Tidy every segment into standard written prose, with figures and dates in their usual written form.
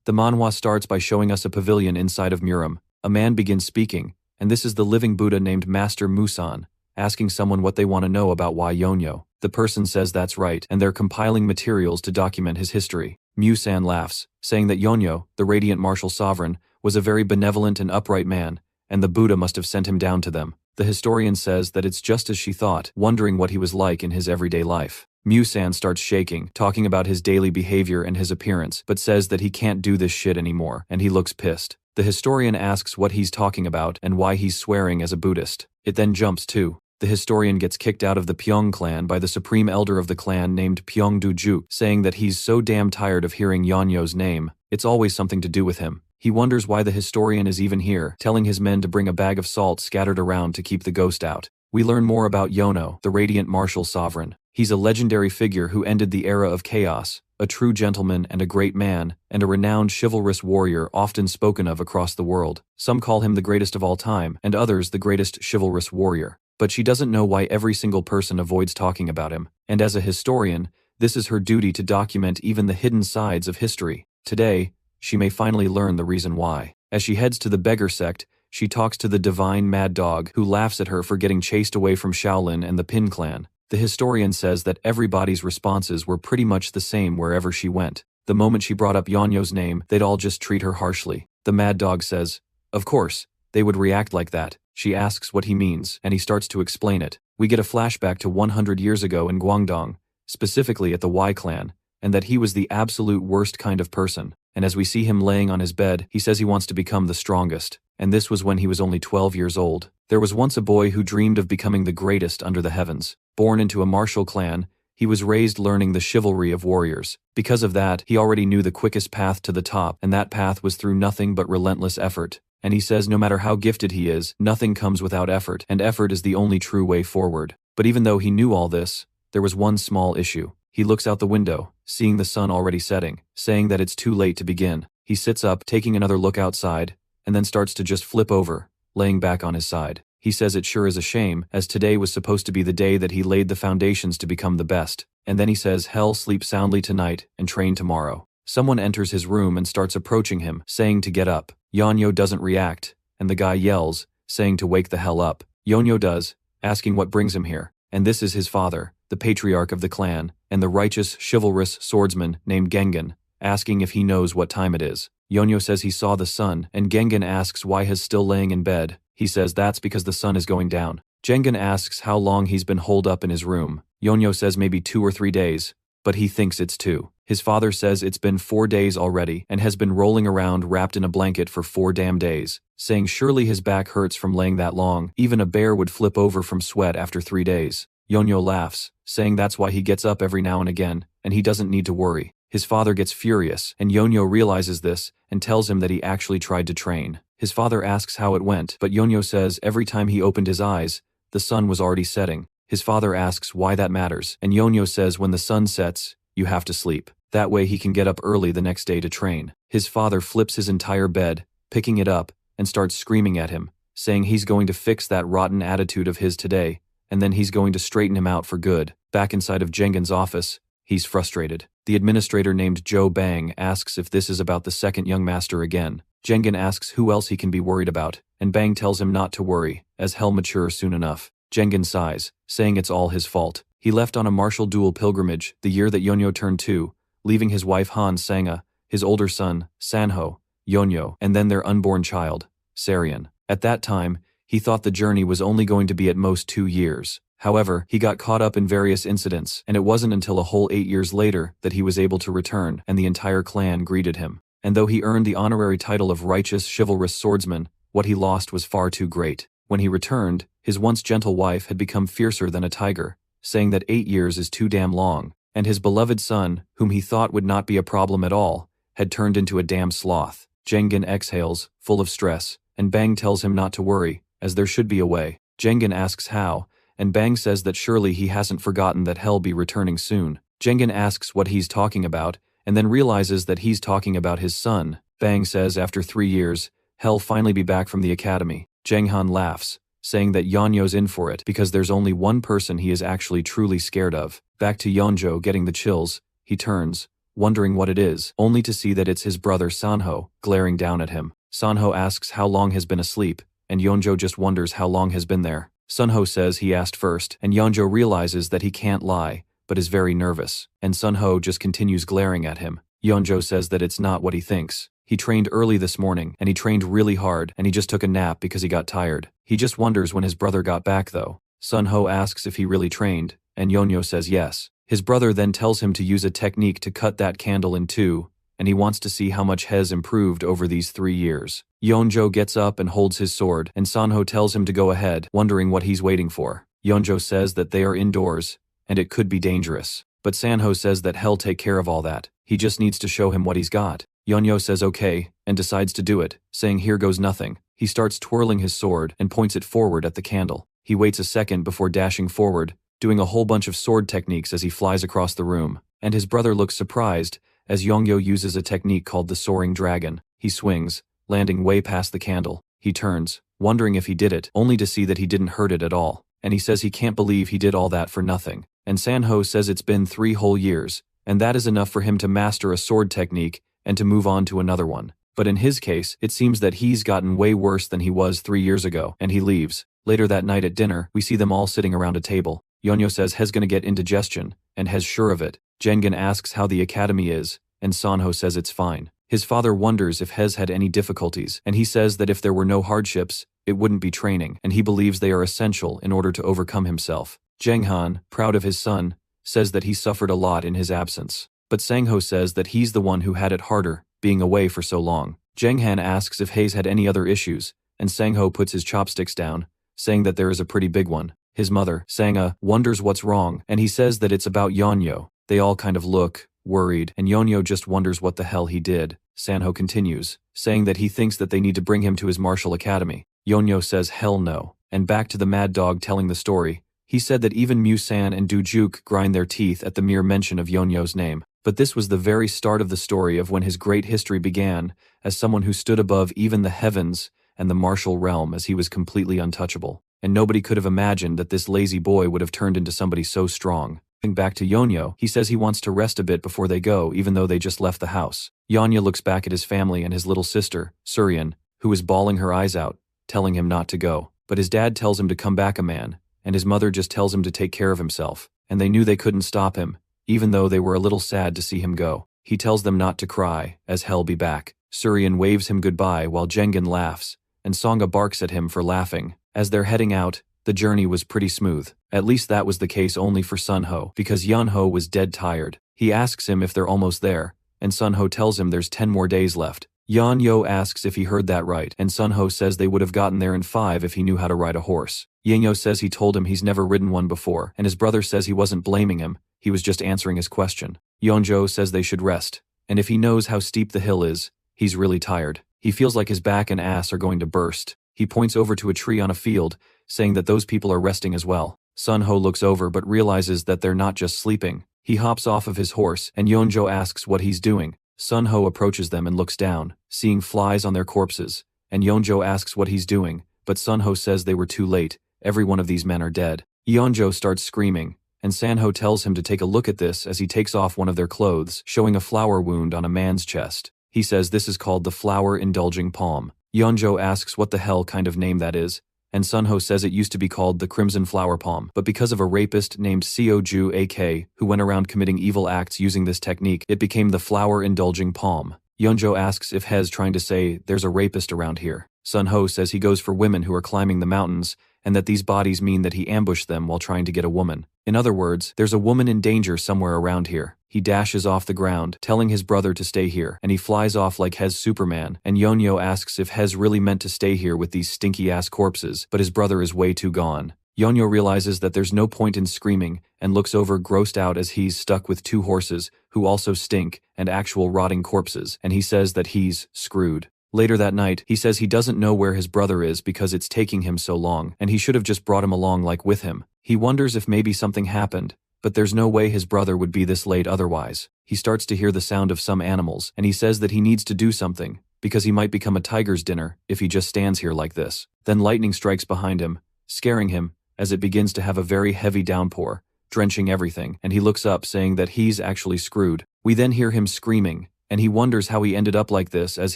The manhwa starts by showing us a pavilion inside of Muram. A man begins speaking, and this is the living Buddha named Master Musan, asking someone what they want to know about why Yonyo. The person says that's right, and they're compiling materials to document his history. Musan laughs, saying that Yonyo, the radiant martial sovereign, was a very benevolent and upright man, and the Buddha must have sent him down to them. The historian says that it's just as she thought, wondering what he was like in his everyday life. Musan starts shaking, talking about his daily behavior and his appearance, but says that he can't do this shit anymore, and he looks pissed. The historian asks what he's talking about and why he's swearing as a Buddhist. It then jumps to the historian gets kicked out of the Pyong clan by the supreme elder of the clan named Pyongdu-ju, saying that he's so damn tired of hearing Yonyo's name. It's always something to do with him. He wonders why the historian is even here, telling his men to bring a bag of salt scattered around to keep the ghost out. We learn more about Yono, the radiant martial sovereign. He's a legendary figure who ended the era of chaos, a true gentleman and a great man, and a renowned chivalrous warrior often spoken of across the world. Some call him the greatest of all time, and others the greatest chivalrous warrior. But she doesn't know why every single person avoids talking about him, and as a historian, this is her duty to document even the hidden sides of history. Today, she may finally learn the reason why. As she heads to the beggar sect, she talks to the divine mad dog who laughs at her for getting chased away from Shaolin and the Pin clan. The historian says that everybody's responses were pretty much the same wherever she went. The moment she brought up Yonyo's name, they'd all just treat her harshly. The mad dog says, "Of course, they would react like that." She asks what he means, and he starts to explain it. We get a flashback to 100 years ago in Guangdong, specifically at the Y clan, and that he was the absolute worst kind of person. And as we see him laying on his bed, he says he wants to become the strongest. And this was when he was only 12 years old. There was once a boy who dreamed of becoming the greatest under the heavens. Born into a martial clan, he was raised learning the chivalry of warriors. Because of that, he already knew the quickest path to the top, and that path was through nothing but relentless effort. And he says no matter how gifted he is, nothing comes without effort, and effort is the only true way forward. But even though he knew all this, there was one small issue. He looks out the window, seeing the sun already setting, saying that it's too late to begin. He sits up, taking another look outside, and then starts to just flip over, laying back on his side. He says it sure is a shame, as today was supposed to be the day that he laid the foundations to become the best. And then he says hell sleep soundly tonight and train tomorrow. Someone enters his room and starts approaching him, saying to get up. Yonyo doesn't react, and the guy yells, saying to wake the hell up. Yonyo does, asking what brings him here. And this is his father, the patriarch of the clan, and the righteous, chivalrous swordsman named Gengen, asking if he knows what time it is. Yonyo says he saw the sun, and Gengen asks why he's still laying in bed. He says that's because the sun is going down. Gengen asks how long he's been holed up in his room. Yonyo says maybe 2 or 3 days, but he thinks it's 2. His father says it's been 4 days already and has been rolling around wrapped in a blanket for 4 damn days, saying surely his back hurts from laying that long. Even a bear would flip over from sweat after 3 days. Yonyo laughs, saying that's why he gets up every now and again, and he doesn't need to worry. His father gets furious, and Yonyo realizes this and tells him that he actually tried to train. His father asks how it went, but Yonyo says every time he opened his eyes, the sun was already setting. His father asks why that matters, and Yonyo says when the sun sets, you have to sleep. That way he can get up early the next day to train. His father flips his entire bed, picking it up, and starts screaming at him, saying he's going to fix that rotten attitude of his today, and then he's going to straighten him out for good. Back inside of Jengen's office, he's frustrated. The administrator named Joe Bang asks if this is about the second young master again. Jengen asks who else he can be worried about, and Bang tells him not to worry, as he'll mature soon enough. Jengen sighs, saying it's all his fault. He left on a martial duel pilgrimage the year that Yonyo turned 2, leaving his wife Han Sanga, his older son, Sanho, Yonyo, and then their unborn child, Sarian. At that time, he thought the journey was only going to be at most 2 years. However, he got caught up in various incidents, and it wasn't until a whole 8 years later that he was able to return, and the entire clan greeted him. And though he earned the honorary title of righteous chivalrous swordsman, what he lost was far too great. When he returned, his once gentle wife had become fiercer than a tiger, saying that 8 years is too damn long, and his beloved son, whom he thought would not be a problem at all, had turned into a damn sloth. Jengen exhales, full of stress, and Bang tells him not to worry, as there should be a way. Jengen asks how, and Bang says that surely he hasn't forgotten that he'll be returning soon. Jengen asks what he's talking about, and then realizes that he's talking about his son. Bang says after 3 years, he'll finally be back from the academy. Jenghan laughs, saying that Yonyo's in for it because there's only one person he is actually truly scared of. Back to Yonjo getting the chills, he turns, wondering what it is, only to see that it's his brother Sanho, glaring down at him. Sanho asks how long has been asleep, and Yeonjo just wonders how long has been there. Sunho says he asked first, and Yeonjo realizes that he can't lie, but is very nervous, and Sunho just continues glaring at him. Yeonjo says that it's not what he thinks. He trained early this morning, and he trained really hard, and he just took a nap because he got tired. He just wonders when his brother got back though. Sunho asks if he really trained, and Yeonjo says yes. His brother then tells him to use a technique to cut that candle in two, and he wants to see how much has improved over these 3 years. Yeonjo gets up and holds his sword, and Sanho tells him to go ahead, wondering what he's waiting for. Yeonjo says that they are indoors, and it could be dangerous. But Sanho says that he'll take care of all that. He just needs to show him what he's got. Yeonjo says okay, and decides to do it, saying here goes nothing. He starts twirling his sword and points it forward at the candle. He waits a second before dashing forward, doing a whole bunch of sword techniques as he flies across the room. And his brother looks surprised, as Yeonjo uses a technique called the Soaring Dragon. He swings, landing way past the candle. He turns, wondering if he did it, only to see that he didn't hurt it at all. And he says he can't believe he did all that for nothing. And Sanho says it's been 3 whole years, and that is enough for him to master a sword technique and to move on to another one. But in his case, it seems that he's gotten way worse than he was 3 years ago, and he leaves. Later that night at dinner, we see them all sitting around a table. Yeonjo says Hez gonna get indigestion, and Hez sure of it. Jengen asks how the academy is, and Sanho says it's fine. His father wonders if Hez had any difficulties, and he says that if there were no hardships, it wouldn't be training, and he believes they are essential in order to overcome himself. Jenghan, proud of his son, says that he suffered a lot in his absence. But Sangho says that he's the one who had it harder, being away for so long. Jenghan asks if Hayes had any other issues, and Sangho puts his chopsticks down, saying that there is a pretty big one. His mother, Sanga, wonders what's wrong, and he says that it's about Yeonjo. They all kind of look worried, and Yeonjo just wonders what the hell he did. Sanho continues, saying that he thinks that they need to bring him to his martial academy. Yeonjo says hell no. And back to the mad dog telling the story. He said that even Musan and Dujuk grind their teeth at the mere mention of Yeonjo's name. But this was the very start of the story of when his great history began, as someone who stood above even the heavens and the martial realm, as he was completely untouchable. And nobody could have imagined that this lazy boy would have turned into somebody so strong. Back to Yeonjo, he says he wants to rest a bit before they go, even though they just left the house. Yeonjo looks back at his family and his little sister, Suryan, who is bawling her eyes out, telling him not to go. But his dad tells him to come back a man, and his mother just tells him to take care of himself. And they knew they couldn't stop him, even though they were a little sad to see him go. He tells them not to cry, as he'll be back. Suryan waves him goodbye while Jengen laughs, and Songa barks at him for laughing. As they're heading out, the journey was pretty smooth. At least that was the case only for Sunho, because Yeonho was dead tired. He asks him if they're almost there, and Sunho tells him there's 10 more days left. Yeonjo asks if he heard that right, and Sunho says they would have gotten there in 5 if he knew how to ride a horse. Yeonjo says he told him he's never ridden one before, and his brother says he wasn't blaming him, he was just answering his question. Yeonjo says they should rest, and if he knows how steep the hill is, he's really tired. He feels like his back and ass are going to burst. He points over to a tree on a field, saying that those people are resting as well. Sunho looks over but realizes that they're not just sleeping. He hops off of his horse, and Yeonjo asks what he's doing. Sunho approaches them and looks down, seeing flies on their corpses, and Yeonjo asks what he's doing, but Sunho says they were too late. Every one of these men are dead. Yeonjo starts screaming, and Sanho tells him to take a look at this as he takes off one of their clothes, showing a flower wound on a man's chest. He says this is called the flower-indulging palm. Yeonjo asks what the hell kind of name that is, and Sunho says it used to be called the Crimson Flower Palm, but because of a rapist named Seoju AK, who went around committing evil acts using this technique, it became the Flower-Indulging Palm. Yeonjo asks if Hez trying to say there's a rapist around here. Sunho says he goes for women who are climbing the mountains, and that these bodies mean that he ambushed them while trying to get a woman. In other words, there's a woman in danger somewhere around here. He dashes off the ground, telling his brother to stay here, and he flies off like Hez Superman, and Yeonjo asks if Hez really meant to stay here with these stinky-ass corpses, but his brother is way too gone. Yeonjo realizes that there's no point in screaming, and looks over grossed out as he's stuck with 2 horses, who also stink, and actual rotting corpses, and he says that he's screwed. Later that night, he says he doesn't know where his brother is because it's taking him so long, and he should have just brought him along like with him. He wonders if maybe something happened, but there's no way his brother would be this late otherwise. He starts to hear the sound of some animals, and he says that he needs to do something, because he might become a tiger's dinner if he just stands here like this. Then lightning strikes behind him, scaring him, as it begins to have a very heavy downpour, drenching everything, and he looks up saying that he's actually screwed. We then hear him screaming, and he wonders how he ended up like this as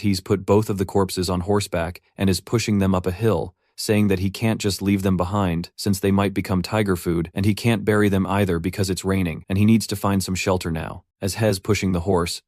he's put both of the corpses on horseback and is pushing them up a hill, saying that he can't just leave them behind since they might become tiger food, and he can't bury them either because it's raining, and he needs to find some shelter now. As Hez pushing the horse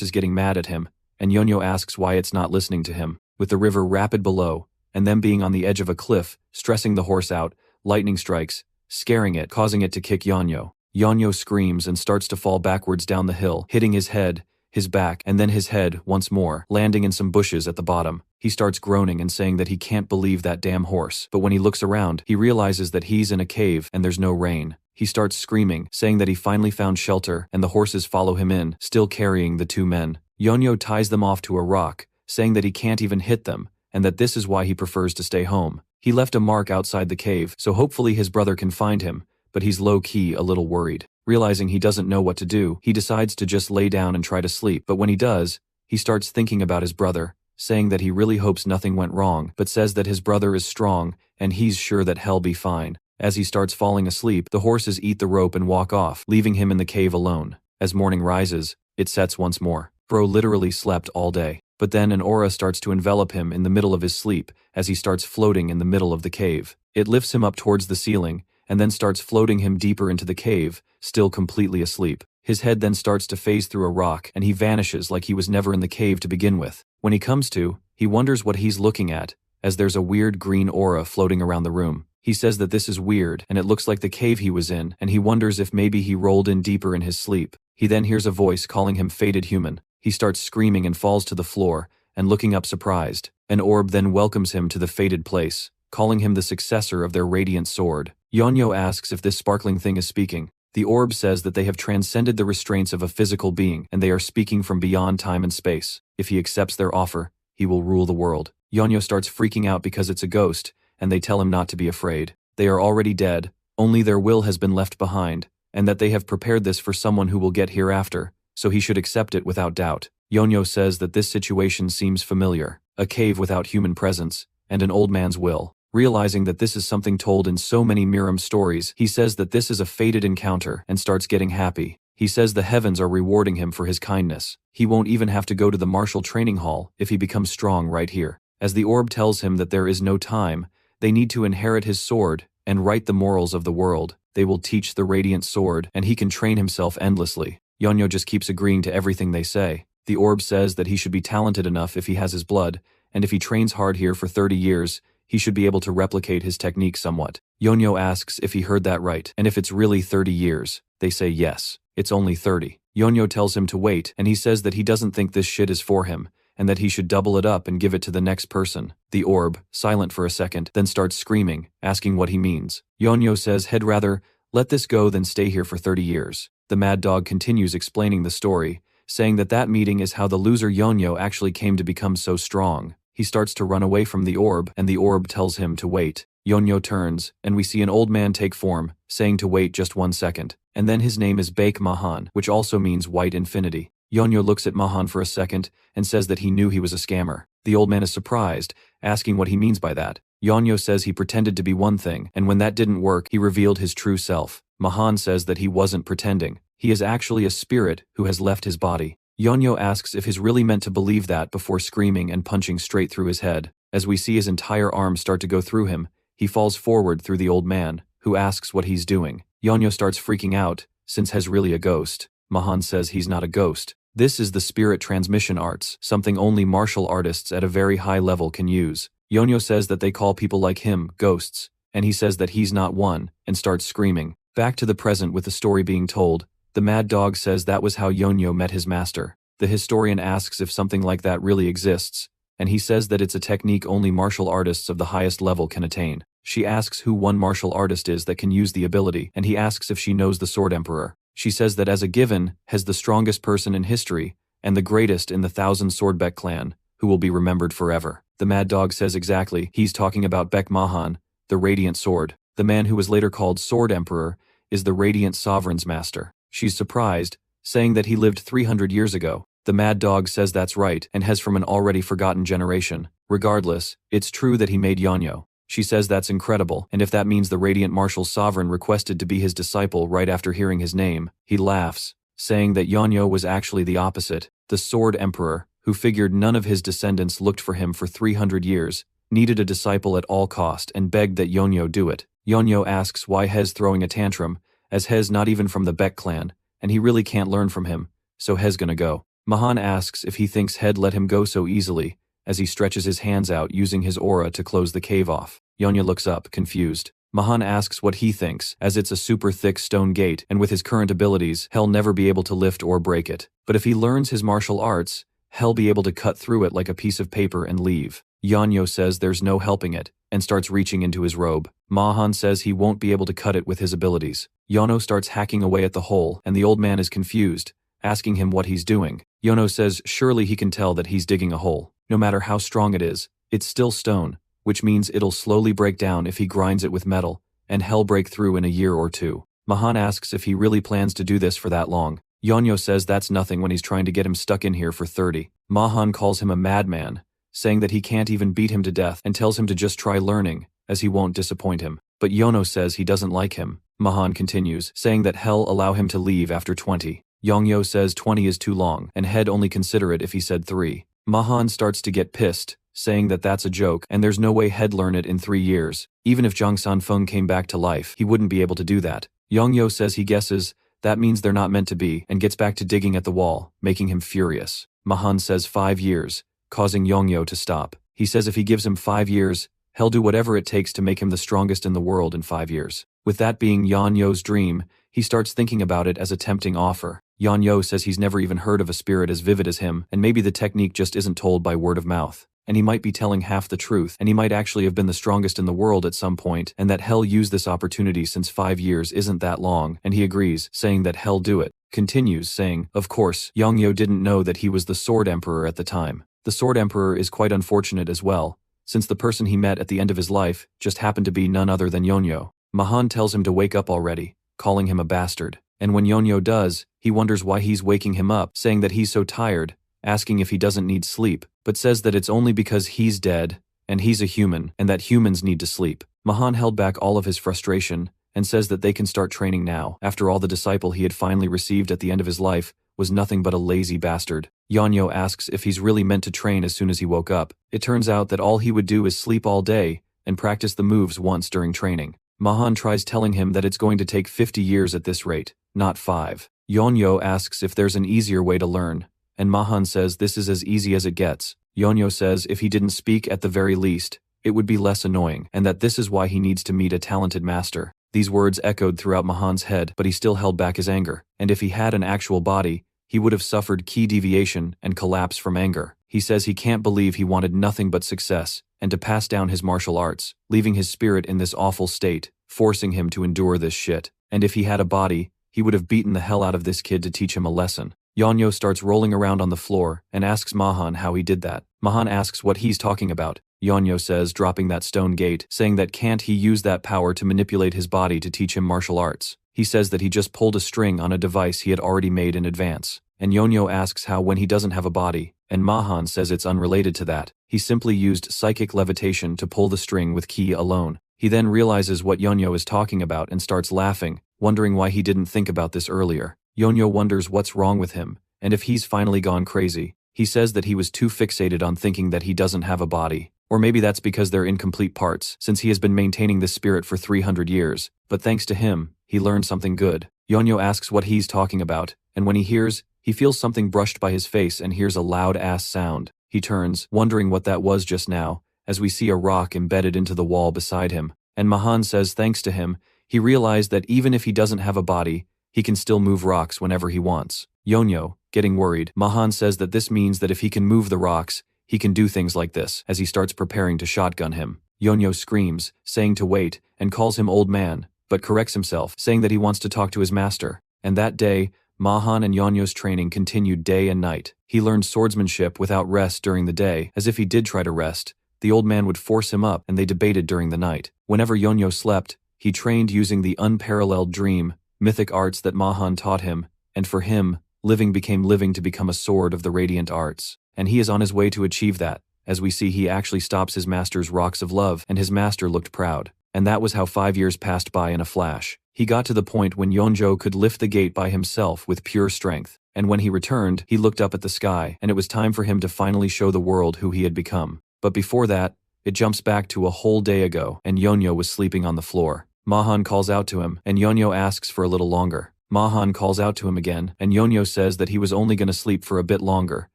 is getting mad at him, and Yonyo asks why it's not listening to him. With the river rapid below, and them being on the edge of a cliff, stressing the horse out, lightning strikes, scaring it, causing it to kick Yonyo. Yonyo screams and starts to fall backwards down the hill, hitting his head, his back, and then his head once more, landing in some bushes at the bottom. He starts groaning and saying that he can't believe that damn horse, but when he looks around, he realizes that he's in a cave and there's no rain. He starts screaming, saying that he finally found shelter, and the horses follow him in, still carrying the two men. Yonyo ties them off to a rock, saying that he can't even hit them, and that this is why he prefers to stay home. He left a mark outside the cave, so hopefully his brother can find him, but he's low-key a little worried. Realizing he doesn't know what to do, he decides to just lay down and try to sleep, but when he does, he starts thinking about his brother, saying that he really hopes nothing went wrong, but says that his brother is strong, and he's sure that he'll be fine. As he starts falling asleep, the horses eat the rope and walk off, leaving him in the cave alone. As morning rises, it sets once more. Bro literally slept all day. But then an aura starts to envelop him in the middle of his sleep as he starts floating in the middle of the cave. It lifts him up towards the ceiling, and then starts floating him deeper into the cave, still completely asleep. His head then starts to phase through a rock, and he vanishes like he was never in the cave to begin with. When he comes to, he wonders what he's looking at, as there's a weird green aura floating around the room. He says that this is weird, and it looks like the cave he was in, and he wonders if maybe he rolled in deeper in his sleep. He then hears a voice calling him fated human. He starts screaming and falls to the floor, and looking up surprised. An orb then welcomes him to the fated place, calling him the successor of their radiant sword. Yonyo asks if this sparkling thing is speaking. The orb says that they have transcended the restraints of a physical being, and they are speaking from beyond time and space. If he accepts their offer, he will rule the world. Yonyo starts freaking out because it's a ghost, and they tell him not to be afraid. They are already dead, only their will has been left behind, and that they have prepared this for someone who will get hereafter, so he should accept it without doubt. Yonyo says that this situation seems familiar, a cave without human presence, and an old man's will. Realizing that this is something told in so many Miram stories, he says that this is a fated encounter and starts getting happy. He says the heavens are rewarding him for his kindness. He won't even have to go to the martial training hall if he becomes strong right here. As the orb tells him that there is no time, they need to inherit his sword and write the morals of the world. They will teach the radiant sword, and he can train himself endlessly. Yonyo just keeps agreeing to everything they say. The orb says that he should be talented enough if he has his blood, and if he trains hard here for 30 years, he should be able to replicate his technique somewhat. Yonyo asks if he heard that right, and if it's really 30 years. They say yes, it's only 30. Yonyo tells him to wait, and he says that he doesn't think this shit is for him, and that he should double it up and give it to the next person. The orb, silent for a second, then starts screaming, asking what he means. Yonyo says he'd rather let this go than stay here for 30 years. The mad dog continues explaining the story, saying that that meeting is how the loser Yonyo actually came to become so strong. He starts to run away from the orb, and the orb tells him to wait. Yonyo turns, and we see an old man take form, saying to wait just 1 second. And then his name is Baek Mahan, which also means white infinity. Yonyo looks at Mahan for a second, and says that he knew he was a scammer. The old man is surprised, asking what he means by that. Yonyo says he pretended to be one thing, and when that didn't work, he revealed his true self. Mahan says that he wasn't pretending. He is actually a spirit who has left his body. Yonyo asks if he's really meant to believe that before screaming and punching straight through his head. As we see his entire arm start to go through him, he falls forward through the old man, who asks what he's doing. Yonyo starts freaking out, since he's really a ghost. Mahan says he's not a ghost. This is the spirit transmission arts, something only martial artists at a very high level can use. Yonyo says that they call people like him ghosts, and he says that he's not one, and starts screaming. Back to the present with the story being told, the mad dog says that was how Yonyo met his master. The historian asks if something like that really exists, and he says that it's a technique only martial artists of the highest level can attain. She asks who one martial artist is that can use the ability, and he asks if she knows the Sword Emperor. She says that as a given, has the strongest person in history, and the greatest in the 1,000 Swordbeck clan, who will be remembered forever. The mad dog says exactly, he's talking about Baek Mahan, the Radiant Sword. The man who was later called Sword Emperor is the Radiant Sovereign's master. She's surprised, saying that he lived 300 years ago. The mad dog says that's right and has from an already forgotten generation. Regardless, it's true that he made Yonyo. She says that's incredible, and if that means the Radiant Martial Sovereign requested to be his disciple right after hearing his name, he laughs, saying that Yeonyo was actually the opposite, the Sword Emperor, who figured none of his descendants looked for him for 300 years, needed a disciple at all cost and begged that Yeonyo do it. Yeonyo asks why He's throwing a tantrum, as He's not even from the Beck clan, and he really can't learn from him, so He's gonna go. Mahan asks if he thinks He'd let him go so easily, as he stretches his hands out using his aura to close the cave off. Yeonyo looks up, confused. Mahan asks what he thinks, as it's a super thick stone gate, and with his current abilities, he'll never be able to lift or break it. But if he learns his martial arts, he'll be able to cut through it like a piece of paper and leave. Yeonyo says there's no helping it, and starts reaching into his robe. Mahan says he won't be able to cut it with his abilities. Yeonyo starts hacking away at the hole, and the old man is confused, asking him what he's doing. Yeonyo says surely he can tell that he's digging a hole. No matter how strong it is, it's still stone, which means it'll slowly break down if he grinds it with metal, and he'll break through in a year or two. Mahan asks if he really plans to do this for that long. Yeonyo says that's nothing when he's trying to get him stuck in here for 30. Mahan calls him a madman, saying that he can't even beat him to death and tells him to just try learning, as he won't disappoint him. But Yeonyo says he doesn't like him. Mahan continues, saying that he'll allow him to leave after 20. Yeonyo says 20 is too long, and he'd only consider it if he said 3. Mahan starts to get pissed, saying that that's a joke and there's no way he'd learn it in 3 years. Even if Zhang Sanfeng came back to life, he wouldn't be able to do that. Yeonyo says he guesses that means they're not meant to be and gets back to digging at the wall, making him furious. Mahan says 5 years, causing Yeonyo to stop. He says if he gives him 5 years, he'll do whatever it takes to make him the strongest in the world in 5 years. With that being Yeonyo's dream, he starts thinking about it as a tempting offer. Yeonyo says he's never even heard of a spirit as vivid as him, and maybe the technique just isn't told by word of mouth. And he might be telling half the truth, and he might actually have been the strongest in the world at some point, and that he'll use this opportunity since 5 years isn't that long, and he agrees, saying that he'll do it. Continues, saying, of course, Yeonyo didn't know that he was the Sword Emperor at the time. The Sword Emperor is quite unfortunate as well, since the person he met at the end of his life just happened to be none other than Yeonyo. Mahan tells him to wake up already, calling him a bastard. And when Yeonyo does, he wonders why he's waking him up, saying that he's so tired, asking if he doesn't need sleep, but says that it's only because he's dead, and he's a human, and that humans need to sleep. Mahan held back all of his frustration, and says that they can start training now. After all, the disciple he had finally received at the end of his life was nothing but a lazy bastard. Yeonyo asks if he's really meant to train as soon as he woke up. It turns out that all he would do is sleep all day, and practice the moves once during training. Mahan tries telling him that it's going to take 50 years at this rate, not 5. Yeonyo asks if there's an easier way to learn, and Mahan says this is as easy as it gets. Yeonyo says if he didn't speak at the very least, it would be less annoying, and that this is why he needs to meet a talented master. These words echoed throughout Mahan's head, but he still held back his anger, and if he had an actual body, he would have suffered key deviation and collapse from anger. He says he can't believe he wanted nothing but success, and to pass down his martial arts, leaving his spirit in this awful state, forcing him to endure this shit. And if he had a body, he would have beaten the hell out of this kid to teach him a lesson. Yeonyo starts rolling around on the floor and asks Mahan how he did that. Mahan asks what he's talking about. Yeonyo says, dropping that stone gate, saying that can't he use that power to manipulate his body to teach him martial arts. He says that he just pulled a string on a device he had already made in advance. And Yeonyo asks how when he doesn't have a body, and Mahan says it's unrelated to that. He simply used psychic levitation to pull the string with ki alone. He then realizes what Yeonyo is talking about and starts laughing, wondering why he didn't think about this earlier. Yeonyo wonders what's wrong with him, and if he's finally gone crazy. He says that he was too fixated on thinking that he doesn't have a body. Or maybe that's because they're incomplete parts, since he has been maintaining this spirit for 300 years. But thanks to him, he learned something good. Yeonyo asks what he's talking about, and when he hears, he feels something brushed by his face and hears a loud-ass sound. He turns, wondering what that was just now, as we see a rock embedded into the wall beside him. And Mahan says thanks to him, he realized that even if he doesn't have a body, he can still move rocks whenever he wants. Yeonyo, getting worried, Mahan says that this means that if he can move the rocks, he can do things like this, as he starts preparing to shotgun him. Yeonyo screams, saying to wait, and calls him old man, but corrects himself, saying that he wants to talk to his master. And that day, Mahan and Yeonyo's training continued day and night. He learned swordsmanship without rest during the day, as if he did try to rest, the old man would force him up and they debated during the night. Whenever Yeonyo slept, he trained using the unparalleled dream, mythic arts that Mahan taught him, and for him, living became living to become a sword of the radiant arts. And he is on his way to achieve that, As we see, he actually stops his master's rocks of love, and his master looked proud. And that was how 5 years passed by in a flash. He got to the point when Yeonjo could lift the gate by himself with pure strength. And when he returned, he looked up at the sky, and it was time for him to finally show the world who he had become. But before that, it jumps back to a whole day ago, and Yeonjo was sleeping on the floor. Mahan calls out to him, and Yeonjo asks for a little longer. Mahan calls out to him again, and Yeonjo says that he was only going to sleep for a bit longer,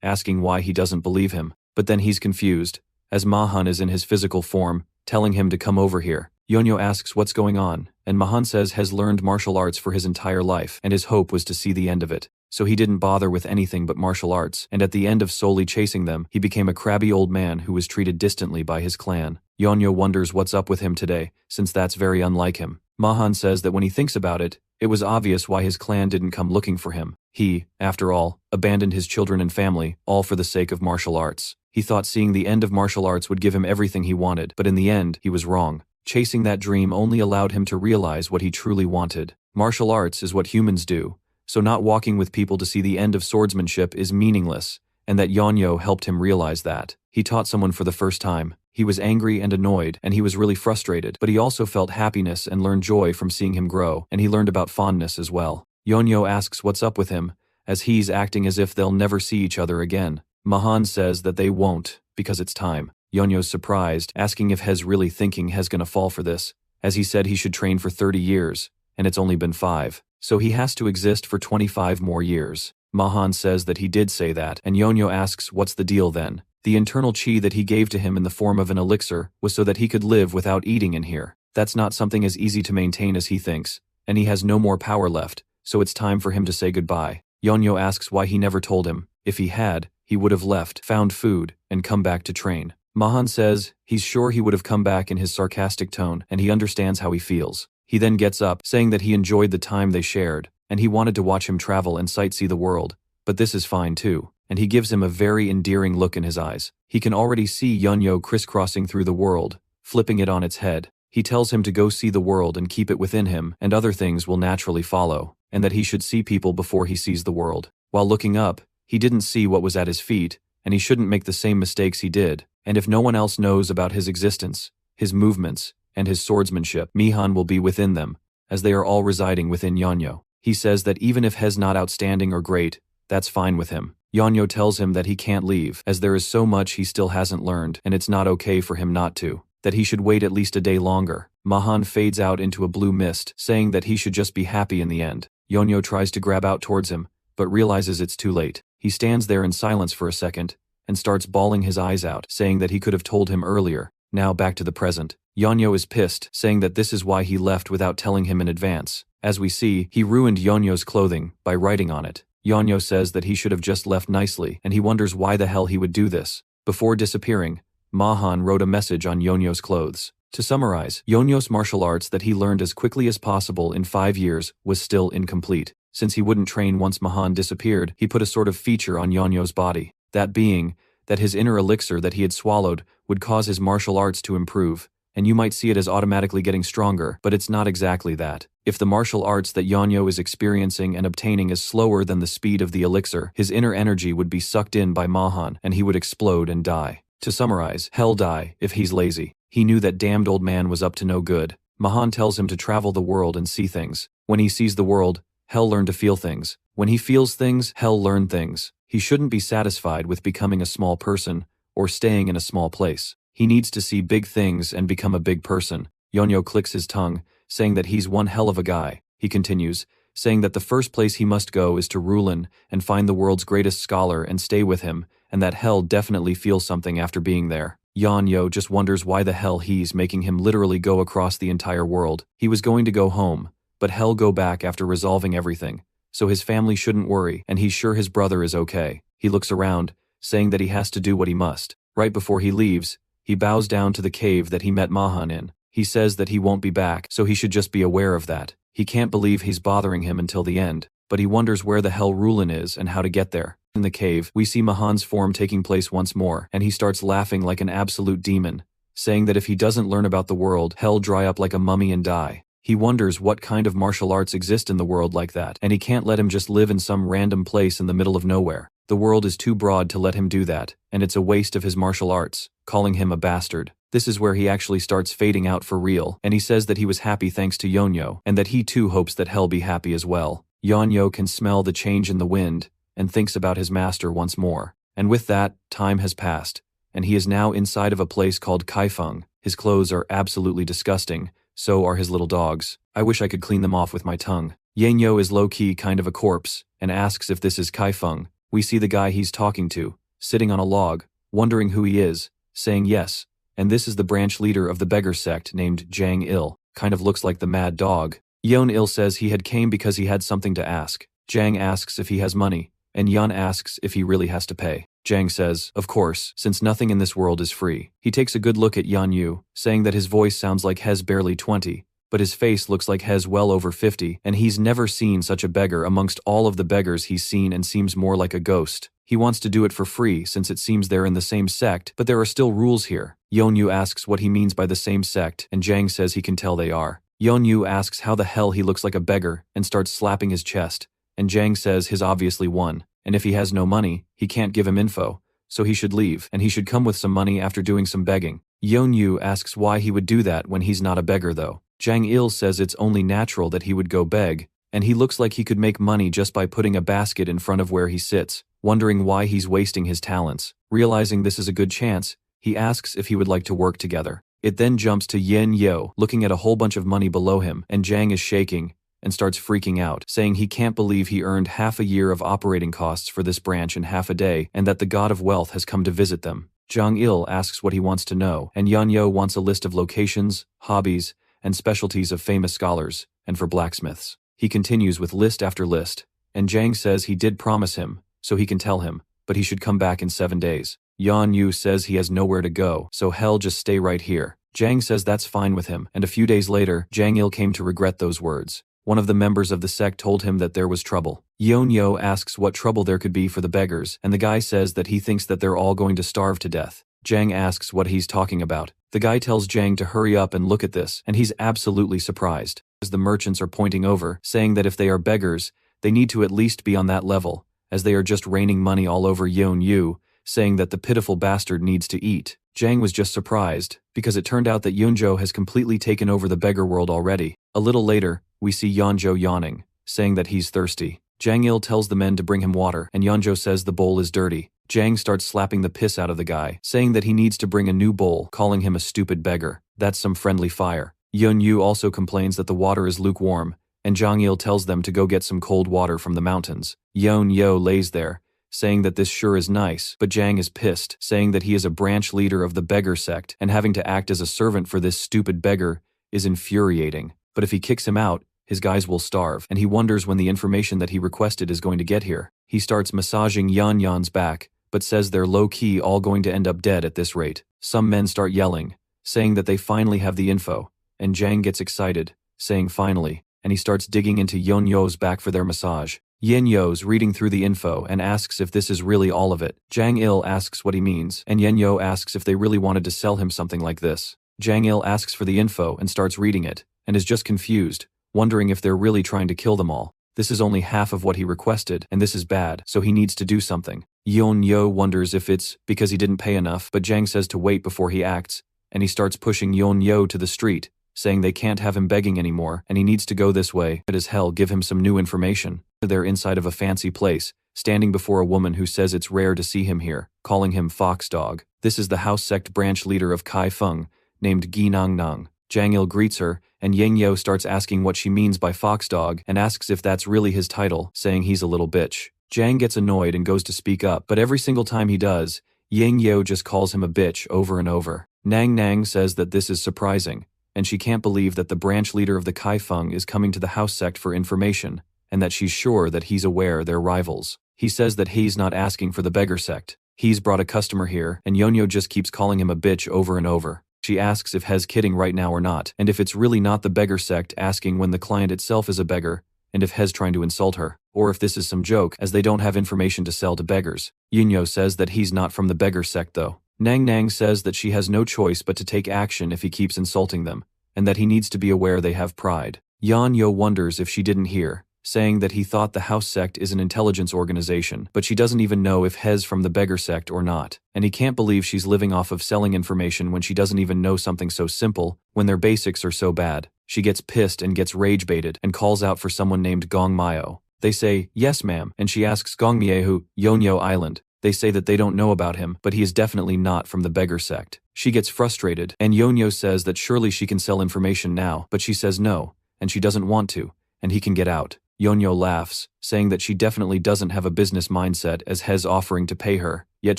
asking why he doesn't believe him. But then he's confused, as Mahan is in his physical form, telling him to come over here. Yeonjo asks what's going on, and Mahan says has learned martial arts for his entire life, and his hope was to see the end of it. So he didn't bother with anything but martial arts, and at the end of solely chasing them, he became a crabby old man who was treated distantly by his clan. Yeonjo wonders what's up with him today, since that's very unlike him. Mahan says that when he thinks about it, it was obvious why his clan didn't come looking for him. He, after all, abandoned his children and family, all for the sake of martial arts. He thought seeing the end of martial arts would give him everything he wanted, but in the end, he was wrong. Chasing that dream only allowed him to realize what he truly wanted. Martial arts is what humans do, so not walking with people to see the end of swordsmanship is meaningless, and that Yeonjo helped him realize that. He taught someone for the first time. He was angry and annoyed, and he was really frustrated, but he also felt happiness and learned joy from seeing him grow, and he learned about fondness as well. Yeonjo asks what's up with him, as he's acting as if they'll never see each other again. Mahan says that they won't, because it's time. Yeonjo's surprised, asking if Hez really thinking Hez gonna fall for this, as he said he should train for 30 years, and it's only been 5. So he has to exist for 25 more years. Mahan says that he did say that, and Yeonjo asks what's the deal then. The internal chi that he gave to him in the form of an elixir was so that he could live without eating in here. That's not something as easy to maintain as he thinks, and he has no more power left, so it's time for him to say goodbye. Yeonjo asks why he never told him. If he had, he would have left, found food, and come back to train. Mahan says he's sure he would have come back in his sarcastic tone, and he understands how he feels. He then gets up, saying that he enjoyed the time they shared, and he wanted to watch him travel and sightsee the world, but this is fine too, and he gives him a very endearing look in his eyes. He can already see Yeonjo crisscrossing through the world, flipping it on its head. He tells him to go see the world and keep it within him, and other things will naturally follow, and that he should see people before he sees the world. While looking up, he didn't see what was at his feet, and he shouldn't make the same mistakes he did, and if no one else knows about his existence, his movements, and his swordsmanship, Mihan will be within them, as they are all residing within Yeonjo. He says that even if Hez not outstanding or great, that's fine with him. Yeonjo tells him that he can't leave, as there is so much he still hasn't learned, and it's not okay for him not to. That he should wait at least a day longer. Mahan fades out into a blue mist, saying that he should just be happy in the end. Yeonjo tries to grab out towards him, but realizes it's too late. He stands there in silence for a second, and starts bawling his eyes out, saying that he could have told him earlier. Now back to the present. Yeonjo is pissed, saying that this is why he left without telling him in advance. As we see, he ruined Yeonjo's clothing by writing on it. Yeonjo says that he should have just left nicely, and he wonders why the hell he would do this. Before disappearing, Mahan wrote a message on Yeonjo's clothes. To summarize, Yeonjo's martial arts that he learned as quickly as possible in 5 years was still incomplete. Since he wouldn't train once Mahan disappeared, he put a sort of feature on Yeonjo's body. That being, that his inner elixir that he had swallowed would cause his martial arts to improve, and you might see it as automatically getting stronger, but it's not exactly that. If the martial arts that Yeonjo is experiencing and obtaining is slower than the speed of the elixir, his inner energy would be sucked in by Mahan, and he would explode and die. To summarize, hell die if he's lazy. He knew that damned old man was up to no good. Mahan tells him to travel the world and see things. When he sees the world, hell learn to feel things. When he feels things, hell learn things. He shouldn't be satisfied with becoming a small person or staying in a small place. He needs to see big things and become a big person. Yeonjo clicks his tongue, saying that he's one hell of a guy. He continues, saying that the first place he must go is to Rulin and find the world's greatest scholar and stay with him, and that hell definitely feels something after being there. Yeonjo just wonders why the hell he's making him literally go across the entire world. He was going to go home, but hell go back after resolving everything, so his family shouldn't worry, and he's sure his brother is okay. He looks around, saying that he has to do what he must. Right before he leaves, he bows down to the cave that he met Mahan in. He says that he won't be back, so he should just be aware of that. He can't believe he's bothering him until the end, but he wonders where the hell Rulin is and how to get there. In the cave, we see Mahan's form taking place once more, and he starts laughing like an absolute demon, saying that if he doesn't learn about the world, hell dry up like a mummy and die. He wonders what kind of martial arts exist in the world like that, and he can't let him just live in some random place in the middle of nowhere. The world is too broad to let him do that, and it's a waste of his martial arts, calling him a bastard. This is where he actually starts fading out for real, and he says that he was happy thanks to Yonyo, and that he too hopes that Hell be happy as well. Yonyo can smell the change in the wind, and thinks about his master once more. And with that, time has passed, and he is now inside of a place called Kaifeng. His clothes are absolutely disgusting, so are his little dogs. I wish I could clean them off with my tongue. Yonyo is low-key kind of a corpse, and asks if this is Kaifeng. We see the guy he's talking to, sitting on a log, wondering who he is, saying yes, and this is the branch leader of the beggar sect named Jang Il, kind of looks like the mad dog. Yeon Il says he had came because he had something to ask. Jang asks if he has money, and Yeon asks if he really has to pay. Jang says, of course, since nothing in this world is free. He takes a good look at Yeon Yu, saying that his voice sounds like Hez barely 20, but his face looks like Hez well over 50, and he's never seen such a beggar amongst all of the beggars he's seen and seems more like a ghost. He wants to do it for free since it seems they're in the same sect, but there are still rules here. Yeonyu asks what he means by the same sect, and Jang says he can tell they are. Yeonyu asks how the hell he looks like a beggar and starts slapping his chest, and Jang says he's obviously won, and if he has no money, he can't give him info, so he should leave, and he should come with some money after doing some begging. Yeonyu asks why he would do that when he's not a beggar though. Jang Il says it's only natural that he would go beg, and he looks like he could make money just by putting a basket in front of where he sits, wondering why he's wasting his talents. Realizing this is a good chance, he asks if he would like to work together. It then jumps to Yin Yo, looking at a whole bunch of money below him, and Jang is shaking and starts freaking out, saying he can't believe he earned half a year of operating costs for this branch in half a day, and that the god of wealth has come to visit them. Jang Il asks what he wants to know, and Yan Yo wants a list of locations, hobbies, and specialties of famous scholars, and for blacksmiths. He continues with list after list, and Jang says he did promise him, so he can tell him, but he should come back in 7 days. Yan Yu says he has nowhere to go, so hell just stay right here. Jang says that's fine with him, and a few days later, Jang Il came to regret those words. One of the members of the sect told him that there was trouble. Yeon Yo asks what trouble there could be for the beggars, and the guy says that he thinks that they're all going to starve to death. Jang asks what he's talking about. The guy tells Jang to hurry up and look at this, and he's absolutely surprised, as the merchants are pointing over, saying that if they are beggars, they need to at least be on that level, as they are just raining money all over Yeon Yu, saying that the pitiful bastard needs to eat. Jang was just surprised, because it turned out that Yeonjo has completely taken over the beggar world already. A little later, we see Yeonjo yawning, saying that he's thirsty. Jang Il tells the men to bring him water, and Yeonjo says the bowl is dirty. Jang starts slapping the piss out of the guy, saying that he needs to bring a new bowl, calling him a stupid beggar. That's some friendly fire. Yeon Yu also complains that the water is lukewarm, and Jang Il tells them to go get some cold water from the mountains. Yeon Yo lays there, saying that this sure is nice, but Jang is pissed, saying that he is a branch leader of the beggar sect, and having to act as a servant for this stupid beggar is infuriating. But if he kicks him out, his guys will starve, and he wonders when the information that he requested is going to get here. He starts massaging Yan Yan's back, but says they're low-key all going to end up dead at this rate. Some men start yelling, saying that they finally have the info, and Jang gets excited, saying finally, and he starts digging into Yeon Yo's back for their massage. Yin Yo's reading through the info and asks if this is really all of it. Jang Il asks what he means, and Yin Yo asks if they really wanted to sell him something like this. Jang Il asks for the info and starts reading it, and is just confused, wondering if they're really trying to kill them all. This is only half of what he requested, and this is bad, so he needs to do something. Yeon Yo wonders if it's because he didn't pay enough, but Jang says to wait before he acts, and he starts pushing Yeon Yo to the street, saying they can't have him begging anymore, and he needs to go this way, but as hell give him some new information. They're inside of a fancy place, standing before a woman who says it's rare to see him here, calling him Fox Dog. This is the house sect branch leader of Kai Feng, named Gi Nang Nang. Jang Il greets her, and Yang Yo starts asking what she means by Fox Dog and asks if that's really his title, saying he's a little bitch. Jang gets annoyed and goes to speak up, but every single time he does, Yang Yo just calls him a bitch over and over. Nang Nang says that this is surprising, and she can't believe that the branch leader of the Kai Feng is coming to the house sect for information, and that she's sure that he's aware they're rivals. He says that he's not asking for the beggar sect. He's brought a customer here, and Yeonyo just keeps calling him a bitch over and over. She asks if Hez kidding right now or not, and if it's really not the beggar sect asking when the client itself is a beggar, and if Hez trying to insult her, or if this is some joke as they don't have information to sell to beggars. Yeonyo says that he's not from the beggar sect though. Nang Nang says that she has no choice but to take action if he keeps insulting them, and that he needs to be aware they have pride. Yeonyo wonders if she didn't hear, saying that he thought the house sect is an intelligence organization, but she doesn't even know if Hez from the beggar sect or not. And he can't believe she's living off of selling information when she doesn't even know something so simple, when their basics are so bad. She gets pissed and gets rage-baited and calls out for someone named Gong Mayo. They say, "Yes ma'am," and she asks Gong Miehu, Yonyo Island. They say that they don't know about him, but he is definitely not from the beggar sect. She gets frustrated, and Yonyo says that surely she can sell information now, but she says no, and she doesn't want to, and he can get out. Yonyo laughs, saying that she definitely doesn't have a business mindset as Hez offering to pay her, yet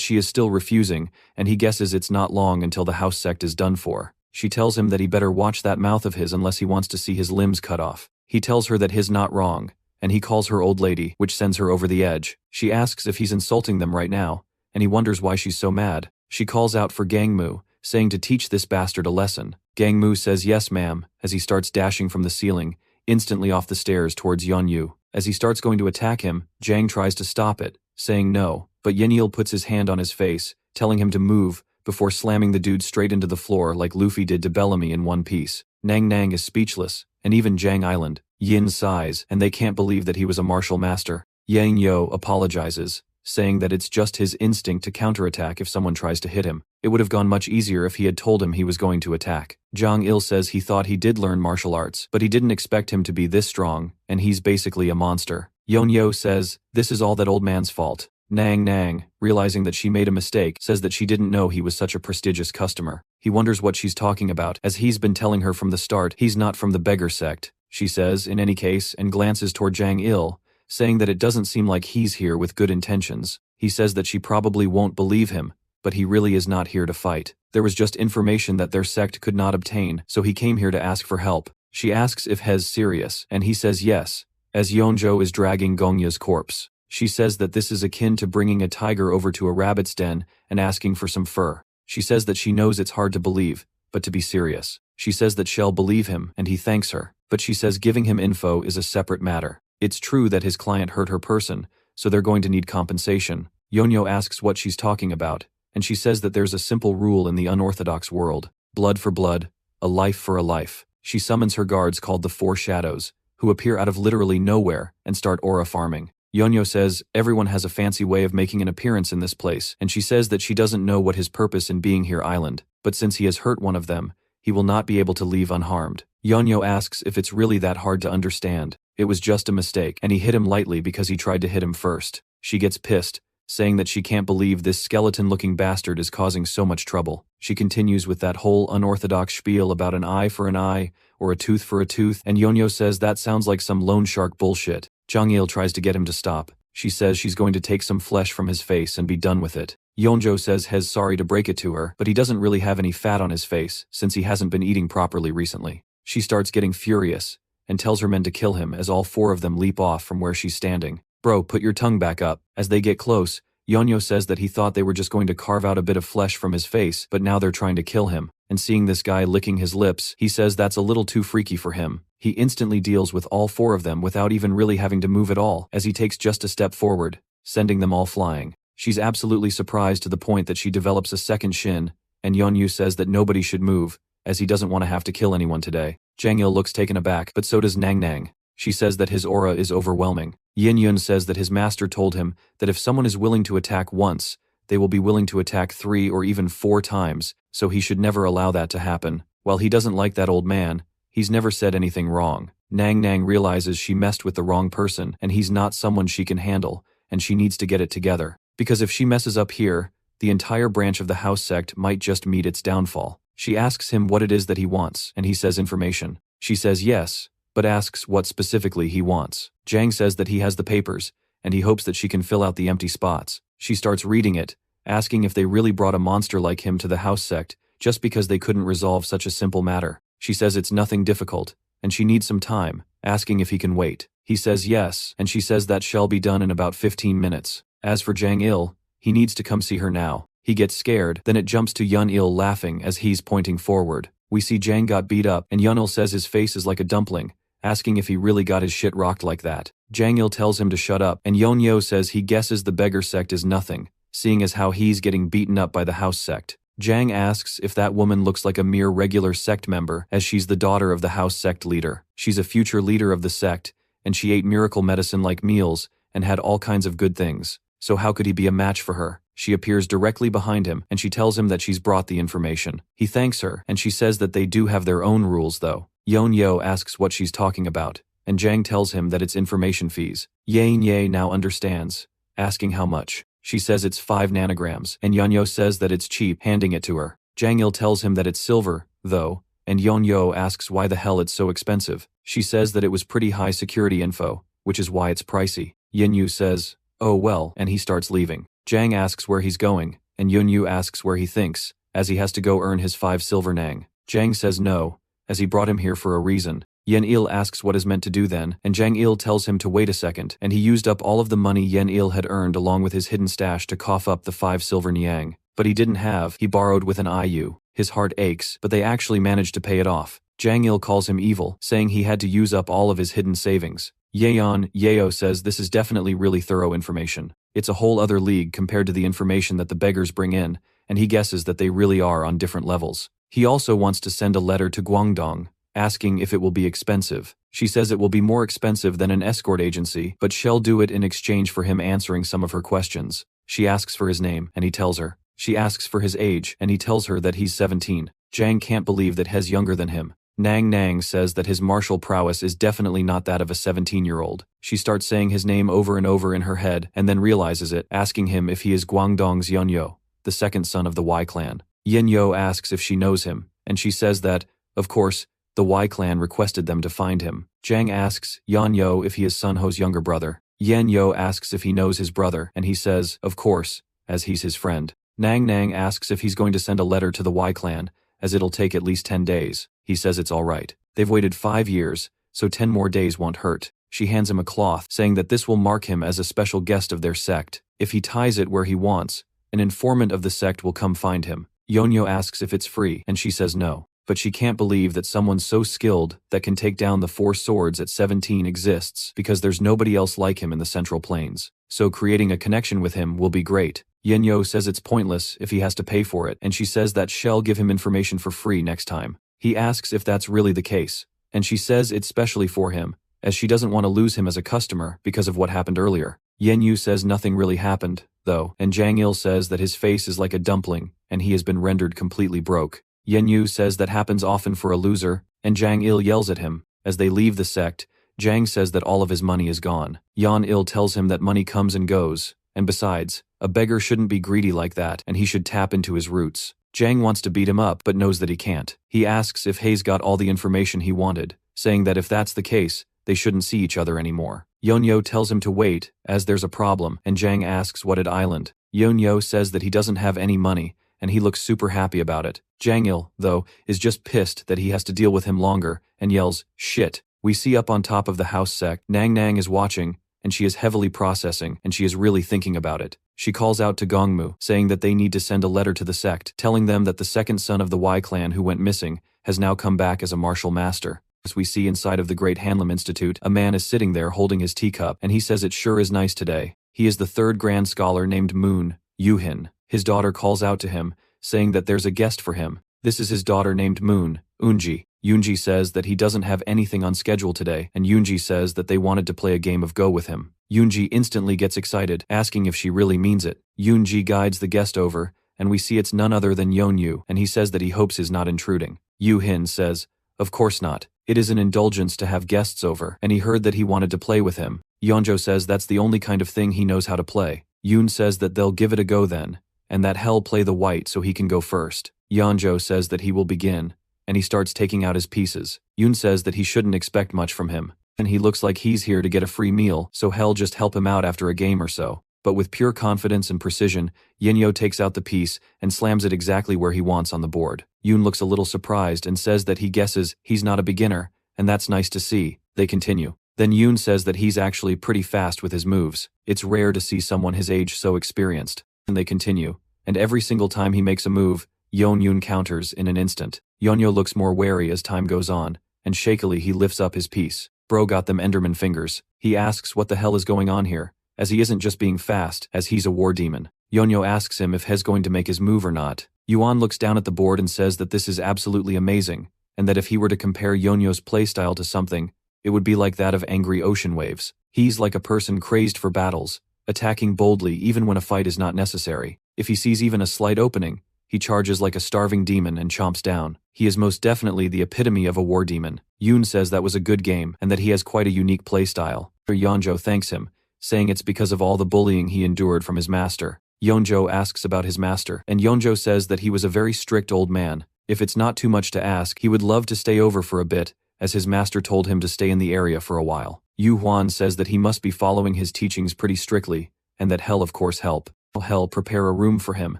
she is still refusing, and he guesses it's not long until the house sect is done for. She tells him that he better watch that mouth of his unless he wants to see his limbs cut off. He tells her that he's not wrong, and he calls her old lady, which sends her over the edge. She asks if he's insulting them right now, and he wonders why she's so mad. She calls out for Gangmu, saying to teach this bastard a lesson. Gangmu says yes ma'am, as he starts dashing from the ceiling, instantly off the stairs towards Yeonyu. As he starts going to attack him, Jang tries to stop it, saying no, but Yenil puts his hand on his face, telling him to move, before slamming the dude straight into the floor like Luffy did to Bellamy in One Piece. Nang Nang is speechless, and even Jang Island, Yin sighs, and they can't believe that he was a martial master. Yang Yo apologizes, saying that it's just his instinct to counterattack if someone tries to hit him. It would have gone much easier if he had told him he was going to attack. Jang Il says he thought he did learn martial arts, but he didn't expect him to be this strong, and he's basically a monster. Yeonyo says, this is all that old man's fault. Nang Nang, realizing that she made a mistake, says that she didn't know he was such a prestigious customer. He wonders what she's talking about, as he's been telling her from the start he's not from the beggar sect. She says, in any case, and glances toward Jang Il, saying that it doesn't seem like he's here with good intentions. He says that she probably won't believe him, but he really is not here to fight. There was just information that their sect could not obtain, so he came here to ask for help. She asks if Hez serious, and he says yes, as Yeonjo is dragging Gongya's corpse. She says that this is akin to bringing a tiger over to a rabbit's den and asking for some fur. She says that she knows it's hard to believe, but to be serious. She says that she'll believe him, and he thanks her, but she says giving him info is a separate matter. It's true that his client hurt her person, so they're going to need compensation. Yeonyo asks what she's talking about, and she says that there's a simple rule in the unorthodox world. Blood for blood, a life for a life. She summons her guards called the Four Shadows, who appear out of literally nowhere and start aura farming. Yeonyo says everyone has a fancy way of making an appearance in this place, and she says that she doesn't know what his purpose in being here island, but since he has hurt one of them, he will not be able to leave unharmed. Yeonyo asks if it's really that hard to understand. It was just a mistake, and he hit him lightly because he tried to hit him first. She gets pissed, saying that she can't believe this skeleton-looking bastard is causing so much trouble. She continues with that whole unorthodox spiel about an eye for an eye, or a tooth for a tooth, and Yeonyo says that sounds like some loan shark bullshit. Jang-il tries to get him to stop. She says she's going to take some flesh from his face and be done with it. Yeonjo says Hez sorry to break it to her, but he doesn't really have any fat on his face, since he hasn't been eating properly recently. She starts getting furious, and tells her men to kill him as all four of them leap off from where she's standing. Bro, put your tongue back up. As they get close, Yeonyo says that he thought they were just going to carve out a bit of flesh from his face, but now they're trying to kill him. And seeing this guy licking his lips, he says that's a little too freaky for him. He instantly deals with all four of them without even really having to move at all, as he takes just a step forward, sending them all flying. She's absolutely surprised to the point that she develops a second shin, and Yeonyu says that nobody should move, as he doesn't want to have to kill anyone today. Jang-il looks taken aback, but so does Nang Nang. She says that his aura is overwhelming. Yin Yun says that his master told him that if someone is willing to attack once, they will be willing to attack 3 or even 4 times, so he should never allow that to happen. While he doesn't like that old man, he's never said anything wrong. Nang Nang realizes she messed with the wrong person and he's not someone she can handle, and she needs to get it together. Because if she messes up here, the entire branch of the house sect might just meet its downfall. She asks him what it is that he wants, and he says information. She says yes, but asks what specifically he wants. Jang says that he has the papers, and he hopes that she can fill out the empty spots. She starts reading it, asking if they really brought a monster like him to the house sect just because they couldn't resolve such a simple matter. She says it's nothing difficult, and she needs some time, asking if he can wait. He says yes, and she says that shall be done in about 15 minutes. As for Jang-il, he needs to come see her now. He gets scared, then it jumps to Yun-il laughing as he's pointing forward. We see Jang got beat up, and Yun-il says his face is like a dumpling, asking if he really got his shit rocked like that. Jang-il tells him to shut up, and Yeonyo says he guesses the beggar sect is nothing, seeing as how he's getting beaten up by the house sect. Jang asks if that woman looks like a mere regular sect member, as she's the daughter of the house sect leader. She's a future leader of the sect, and she ate miracle medicine like meals, and had all kinds of good things. So how could he be a match for her? She appears directly behind him, and she tells him that she's brought the information. He thanks her, and she says that they do have their own rules though. Yeonyo asks what she's talking about, and Jang tells him that it's information fees. Yeonyo now understands, asking how much. She says it's 5 nanograms, and Yeonyo says that it's cheap, handing it to her. Jang-il tells him that it's silver, though, and Yeonyo asks why the hell it's so expensive. She says that it was pretty high security info, which is why it's pricey. Yeonyo says, oh well, and he starts leaving. Jang asks where he's going, and Yeonyo asks where he thinks, as he has to go earn his 5 silver nang. Jang says no, as he brought him here for a reason. Yen-il asks what is meant to do then, and Jang-il tells him to wait a second, and he used up all of the money Yen-il had earned along with his hidden stash to cough up the 5 silver niang. But he didn't have, he borrowed with an IU. His heart aches, but they actually managed to pay it off. Jang-il calls him evil, saying he had to use up all of his hidden savings. Yeo says this is definitely really thorough information. It's a whole other league compared to the information that the beggars bring in, and he guesses that they really are on different levels. He also wants to send a letter to Guangdong, asking if it will be expensive. She says it will be more expensive than an escort agency, but she'll do it in exchange for him answering some of her questions. She asks for his name, and he tells her. She asks for his age, and he tells her that he's 17. Jang can't believe that He's younger than him. Nang says that his martial prowess is definitely not that of a 17-year-old. She starts saying his name over and over in her head, and then realizes it, asking him if he is Guangdong's Yeonyo, the second son of the Y clan. Yeonyo asks if she knows him, and she says that, of course, the Y clan requested them to find him. Jang asks Yeonyo if he is Sunho's younger brother. Yeonyo asks if he knows his brother, and he says, of course, as he's his friend. Nang asks if he's going to send a letter to the Y clan, as it'll take at least 10 days. He says it's alright. They've waited 5 years, so 10 more days won't hurt. She hands him a cloth, saying that this will mark him as a special guest of their sect. If he ties it where he wants, an informant of the sect will come find him. Yeonyo asks if it's free, and she says no. But she can't believe that someone so skilled that can take down the 4 swords at 17 exists, because there's nobody else like him in the Central Plains. So creating a connection with him will be great. Yeonyo says it's pointless if he has to pay for it, and she says that she'll give him information for free next time. He asks if that's really the case, and she says it's specially for him, as she doesn't want to lose him as a customer because of what happened earlier. Yeonyo says nothing really happened, though, and Jang-il says that his face is like a dumpling, and he has been rendered completely broke. Yeonyo says that happens often for a loser, and Jang-il yells at him. As they leave the sect, Jang says that all of his money is gone. Yeon-il tells him that money comes and goes, and besides, a beggar shouldn't be greedy like that, and he should tap into his roots. Jang wants to beat him up but knows that he can't. He asks if Hayes got all the information he wanted, saying that if that's the case, they shouldn't see each other anymore. Yeonyo tells him to wait, as there's a problem, and Jang asks what island. Yeonyo says that he doesn't have any money, and he looks super happy about it. Jang-il, though, is just pissed that he has to deal with him longer, and yells, shit. We see up on top of the house sect, Nang is watching, and she is heavily processing, and she is really thinking about it. She calls out to Gongmu, saying that they need to send a letter to the sect, telling them that the second son of the Y clan who went missing has now come back as a martial master. As we see inside of the Great Hanlam Institute, a man is sitting there holding his teacup, and he says it sure is nice today. He is the 3rd grand scholar named Moon, Yuhin. His daughter calls out to him, saying that there's a guest for him. This is his daughter named Moon, Eunji. Yoonji says that he doesn't have anything on schedule today, and Yoonji says that they wanted to play a game of Go with him. Yoonji instantly gets excited, asking if she really means it. Yoonji guides the guest over, and we see it's none other than Yeonyo, and he says that he hopes he's not intruding. Yoo-hin says, of course not. It is an indulgence to have guests over, and he heard that he wanted to play with him. Yeonjo says that's the only kind of thing he knows how to play. Yoon says that they'll give it a go then, and that he'll play the white so he can go first. Yeonjo says that he will begin, and he starts taking out his pieces. Yoon says that he shouldn't expect much from him, and he looks like he's here to get a free meal, so he'll just help him out after a game or so. But with pure confidence and precision, Yeonyo takes out the piece and slams it exactly where he wants on the board. Yoon looks a little surprised and says that he guesses he's not a beginner, and that's nice to see. They continue. Then Yoon says that he's actually pretty fast with his moves. It's rare to see someone his age so experienced. And they continue. And every single time he makes a move, Yoon counters in an instant. Yeonyo looks more wary as time goes on, and shakily he lifts up his piece. Bro got them Enderman fingers. He asks what the hell is going on here, as he isn't just being fast, as he's a war demon. Yeonyo asks him if he's going to make his move or not. Yuan looks down at the board and says that this is absolutely amazing, and that if he were to compare Yeonyo's playstyle to something, it would be like that of angry ocean waves. He's like a person crazed for battles, attacking boldly even when a fight is not necessary. If he sees even a slight opening, he charges like a starving demon and chomps down. He is most definitely the epitome of a war demon. Yoon says that was a good game and that he has quite a unique playstyle. Yeonjo thanks him, saying it's because of all the bullying he endured from his master. Yeonjo asks about his master, and Yeonjo says that he was a very strict old man. If it's not too much to ask, he would love to stay over for a bit, as his master told him to stay in the area for a while. Yu Huan says that he must be following his teachings pretty strictly, and that Hell of course help. Hell prepare a room for him,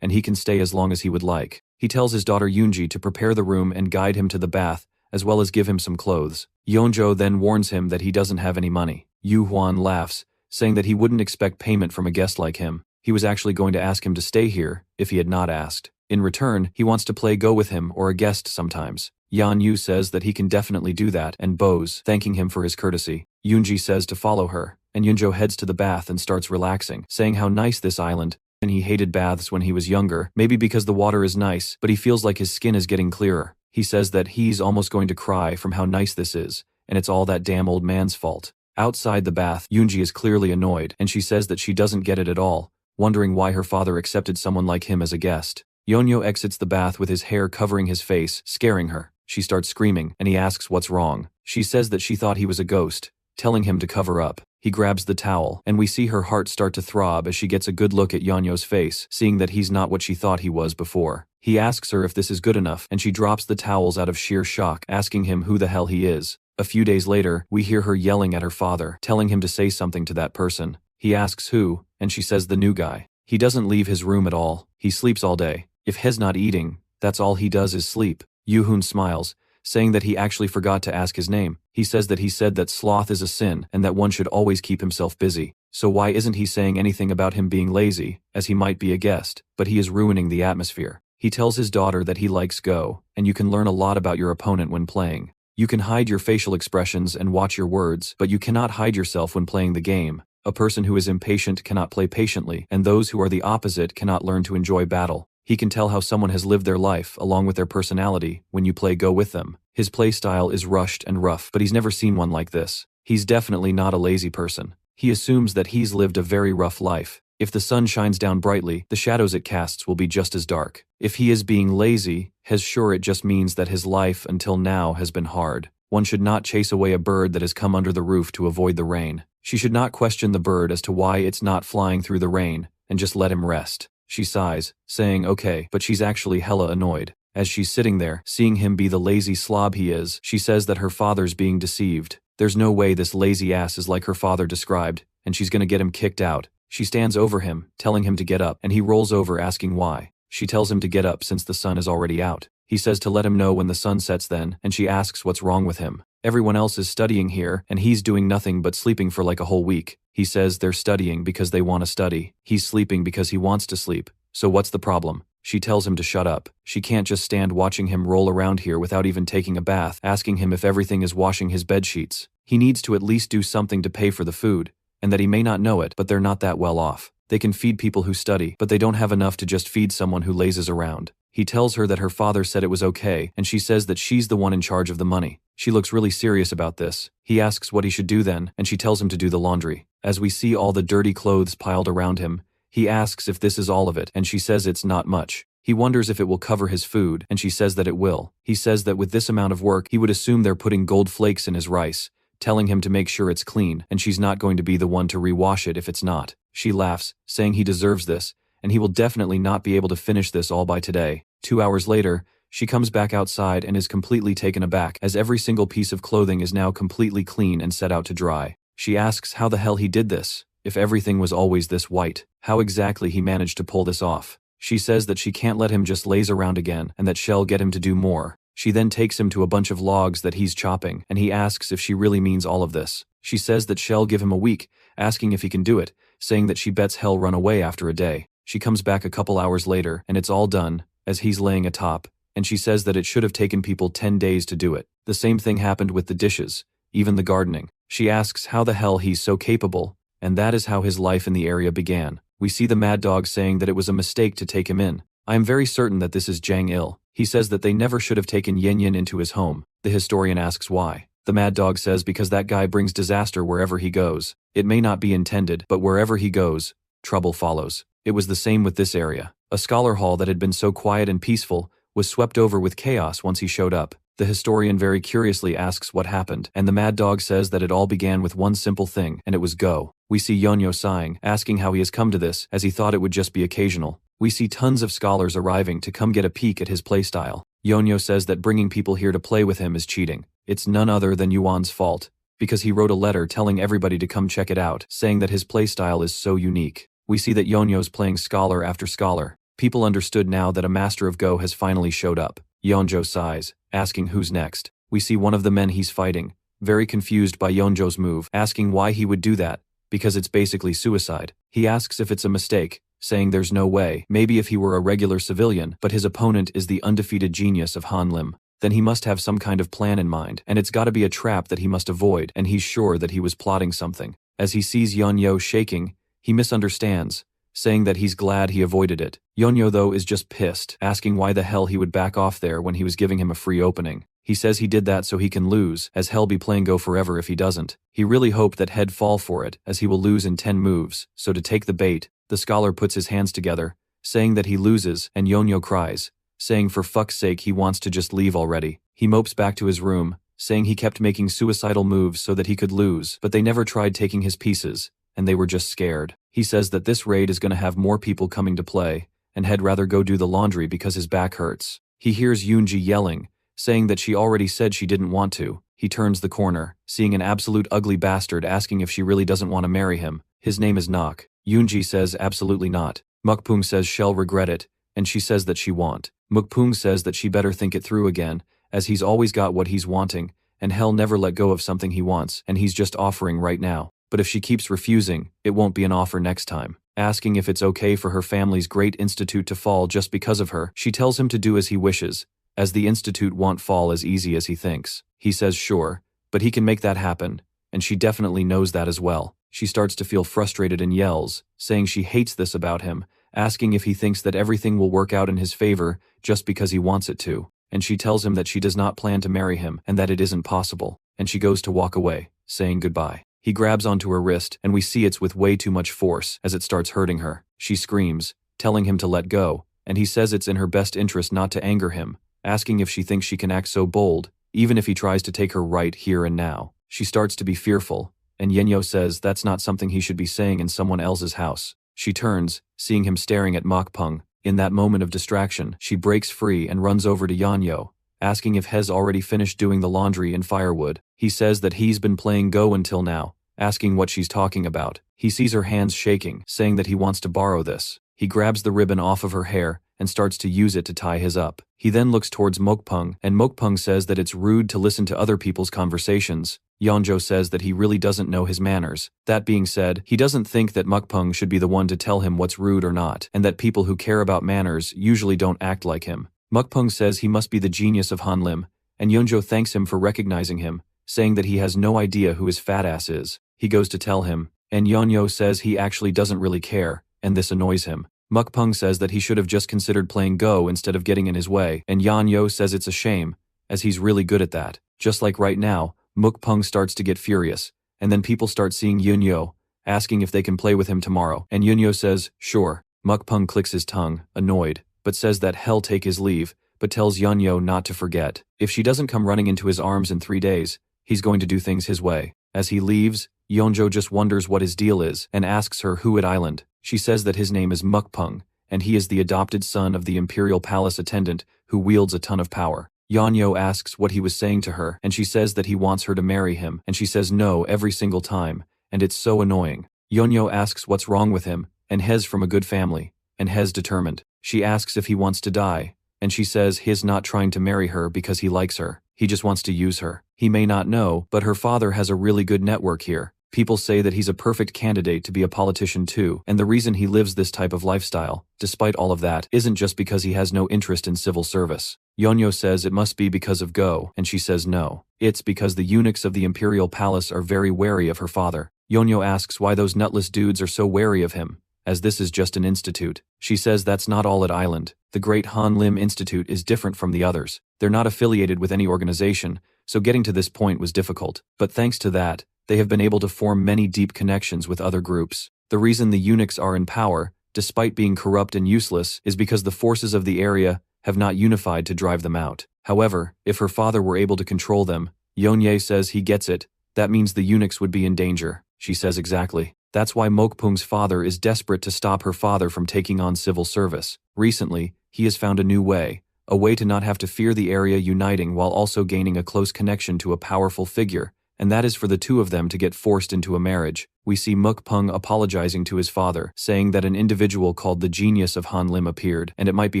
and he can stay as long as he would like. He tells his daughter Yoonji to prepare the room and guide him to the bath, as well as give him some clothes. Yeonjo then warns him that he doesn't have any money. Yu Huan laughs, saying that he wouldn't expect payment from a guest like him. He was actually going to ask him to stay here, if he had not asked. In return, he wants to play Go with him or a guest sometimes. Yan Yu says that he can definitely do that and bows, thanking him for his courtesy. Yoonji says to follow her, and Yeonjo heads to the bath and starts relaxing, saying how nice this island, and he hated baths when he was younger, maybe because the water is nice, but he feels like his skin is getting clearer. He says that he's almost going to cry from how nice this is, and it's all that damn old man's fault. Outside the bath, Yoonji is clearly annoyed, and she says that she doesn't get it at all, wondering why her father accepted someone like him as a guest. Yeonjo exits the bath with his hair covering his face, scaring her. She starts screaming, and he asks what's wrong. She says that she thought he was a ghost, telling him to cover up. He grabs the towel, and we see her heart start to throb as she gets a good look at Yeonjo's face, seeing that he's not what she thought he was before. He asks her if this is good enough, and she drops the towels out of sheer shock, asking him who the hell he is. A few days later, we hear her yelling at her father, telling him to say something to that person. He asks who, and she says the new guy. He doesn't leave his room at all. He sleeps all day. If he's not eating, that's all he does is sleep. Yoo-hoon smiles, saying that he actually forgot to ask his name. He says that he said that sloth is a sin and that one should always keep himself busy. So why isn't he saying anything about him being lazy, as he might be a guest, but he is ruining the atmosphere. He tells his daughter that he likes Go, and you can learn a lot about your opponent when playing. You can hide your facial expressions and watch your words, but you cannot hide yourself when playing the game. A person who is impatient cannot play patiently, and those who are the opposite cannot learn to enjoy battle. He can tell how someone has lived their life along with their personality when you play Go with them. His play style is rushed and rough, but he's never seen one like this. He's definitely not a lazy person. He assumes that he's lived a very rough life. If the sun shines down brightly, the shadows it casts will be just as dark. If he is being lazy, he's sure it just means that his life until now has been hard. One should not chase away a bird that has come under the roof to avoid the rain. She should not question the bird as to why it's not flying through the rain, and just let him rest. She sighs, saying okay, but she's actually hella annoyed. As she's sitting there, seeing him be the lazy slob he is, she says that her father's being deceived. There's no way this lazy ass is like her father described, and she's gonna get him kicked out. She stands over him, telling him to get up, and he rolls over asking why. She tells him to get up since the sun is already out. He says to let him know when the sun sets then, and she asks what's wrong with him. Everyone else is studying here, and he's doing nothing but sleeping for like a whole week. He says they're studying because they want to study. He's sleeping because he wants to sleep. So what's the problem? She tells him to shut up. She can't just stand watching him roll around here without even taking a bath, asking him if everything is washing his bed sheets. He needs to at least do something to pay for the food, and that he may not know it, but they're not that well off. They can feed people who study, but they don't have enough to just feed someone who lazes around. He tells her that her father said it was okay, and she says that she's the one in charge of the money. She looks really serious about this. He asks what he should do then, and she tells him to do the laundry. As we see all the dirty clothes piled around him, he asks if this is all of it, and she says it's not much. He wonders if it will cover his food, and she says that it will. He says that with this amount of work, he would assume they're putting gold flakes in his rice, telling him to make sure it's clean, and she's not going to be the one to rewash it if it's not. She laughs, saying he deserves this, and he will definitely not be able to finish this all by today. 2 hours later, she comes back outside and is completely taken aback as every single piece of clothing is now completely clean and set out to dry. She asks how the hell he did this. If everything was always this white, how exactly he managed to pull this off. She says that she can't let him just laze around again and that she'll get him to do more. She then takes him to a bunch of logs that he's chopping, and he asks if she really means all of this. She says that she'll give him a week, asking if he can do it, saying that she bets he'll run away after a day. She comes back a couple hours later, and it's all done, as he's laying atop, and she says that it should have taken people 10 days to do it. The same thing happened with the dishes, even the gardening. She asks how the hell he's so capable, and that is how his life in the area began. We see the Mad Dog saying that it was a mistake to take him in. I am very certain that this is Jang Il. He says that they never should have taken Yin Yin into his home. The historian asks why. The mad dog says because that guy brings disaster wherever he goes. It may not be intended, but wherever he goes, trouble follows. It was the same with this area. A scholar hall that had been so quiet and peaceful was swept over with chaos once he showed up. The historian very curiously asks what happened, and the mad dog says that it all began with one simple thing, and it was go. We see Yonyo sighing, asking how he has come to this, as he thought it would just be occasional. We see tons of scholars arriving to come get a peek at his playstyle. Yonyo says that bringing people here to play with him is cheating. It's none other than Yuan's fault, because he wrote a letter telling everybody to come check it out, saying that his playstyle is so unique. We see that Yonyo's playing scholar after scholar. People understood now that a master of Go has finally showed up. Yonjo sighs, asking who's next. We see one of the men he's fighting, very confused by Yonjo's move, asking why he would do that, because it's basically suicide. He asks if it's a mistake, saying there's no way, maybe if he were a regular civilian, but his opponent is the undefeated genius of Hanlim. Then he must have some kind of plan in mind, and it's gotta be a trap that he must avoid, and he's sure that he was plotting something. As he sees Yonyo shaking, he misunderstands, saying that he's glad he avoided it. Yonyo though is just pissed, asking why the hell he would back off there when he was giving him a free opening. He says he did that so he can lose, as hell be playing Go forever if he doesn't. He really hoped that he'd fall for it, as he will lose in 10 moves, so to take the bait, the scholar puts his hands together, saying that he loses, and Yonyo cries, saying for fuck's sake he wants to just leave already. He mopes back to his room, saying he kept making suicidal moves so that he could lose, but they never tried taking his pieces, and they were just scared. He says that this raid is gonna have more people coming to play, and he'd rather go do the laundry because his back hurts. He hears Yoonji yelling, saying that she already said she didn't want to. He turns the corner, seeing an absolute ugly bastard asking if she really doesn't want to marry him. His name is Nok. Yoonji says absolutely not. Mukpung says she'll regret it, and she says that she won't. Mukpung says that she better think it through again, as he's always got what he's wanting, and he'll never let go of something he wants, and he's just offering right now. But if she keeps refusing, it won't be an offer next time. Asking if it's okay for her family's great institute to fall just because of her, she tells him to do as he wishes, as the institute won't fall as easy as he thinks. He says sure, but he can make that happen, and she definitely knows that as well. She starts to feel frustrated and yells, saying she hates this about him, asking if he thinks that everything will work out in his favor just because he wants it to. And she tells him that she does not plan to marry him and that it isn't possible, and she goes to walk away, saying goodbye. He grabs onto her wrist, and we see it's with way too much force as it starts hurting her. She screams, telling him to let go, and he says it's in her best interest not to anger him, asking if she thinks she can act so bold, even if he tries to take her right here and now. She starts to be fearful, and Yenyo says that's not something he should be saying in someone else's house. She turns, seeing him staring at Mokpung. In that moment of distraction, she breaks free and runs over to Yanyo, asking if Hez already finished doing the laundry and firewood. He says that he's been playing Go until now, asking what she's talking about. He sees her hands shaking, saying that he wants to borrow this. He grabs the ribbon off of her hair and starts to use it to tie his up. He then looks towards Mokpung, and Mokpung says that it's rude to listen to other people's conversations. Yeonjo says that he really doesn't know his manners. That being said, he doesn't think that Mokpung should be the one to tell him what's rude or not, and that people who care about manners usually don't act like him. Mokpung says he must be the genius of Hanlim, and Yeonjo thanks him for recognizing him, saying that he has no idea who his fat ass is. He goes to tell him, and Yeonjo says he actually doesn't really care, and this annoys him. Mukpung says that he should have just considered playing Go instead of getting in his way, and Yeonjo says it's a shame, as he's really good at that. Just like right now, Mukpung starts to get furious, and then people start seeing Yeonjo, asking if they can play with him tomorrow, and Yeonjo says, sure. Mukpung clicks his tongue, annoyed, but says that he'll take his leave, but tells Yeonjo not to forget. If she doesn't come running into his arms in 3 days, he's going to do things his way. As he leaves, Yeonjo just wonders what his deal is and asks her who at Island. She says that his name is Mukpung, and he is the adopted son of the Imperial Palace attendant who wields a ton of power. Yeonjo asks what he was saying to her, and she says that he wants her to marry him, and she says no every single time, and it's so annoying. Yeonjo asks what's wrong with him, and Hez from a good family, and Hez determined. She asks if he wants to die, and she says he's not trying to marry her because he likes her. He just wants to use her. He may not know, but her father has a really good network here. People say that he's a perfect candidate to be a politician too, and the reason he lives this type of lifestyle, despite all of that, isn't just because he has no interest in civil service. Yeonjo says it must be because of Go, and she says no. It's because the eunuchs of the Imperial Palace are very wary of her father. Yeonjo asks why those nutless dudes are so wary of him, as this is just an institute. She says that's not all at Island. The Great Han Lim Institute is different from the others. They're not affiliated with any organization, so getting to this point was difficult. But thanks to that, they have been able to form many deep connections with other groups. The reason the eunuchs are in power, despite being corrupt and useless, is because the forces of the area have not unified to drive them out. However, if her father were able to control them, Yeonye says he gets it, that means the eunuchs would be in danger. She says exactly. That's why Mokpung's father is desperate to stop her father from taking on civil service. Recently, he has found a new way, a way to not have to fear the area uniting while also gaining a close connection to a powerful figure, and that is for the two of them to get forced into a marriage. We see Mokpung apologizing to his father, saying that an individual called the Genius of Hanlim appeared, and it might be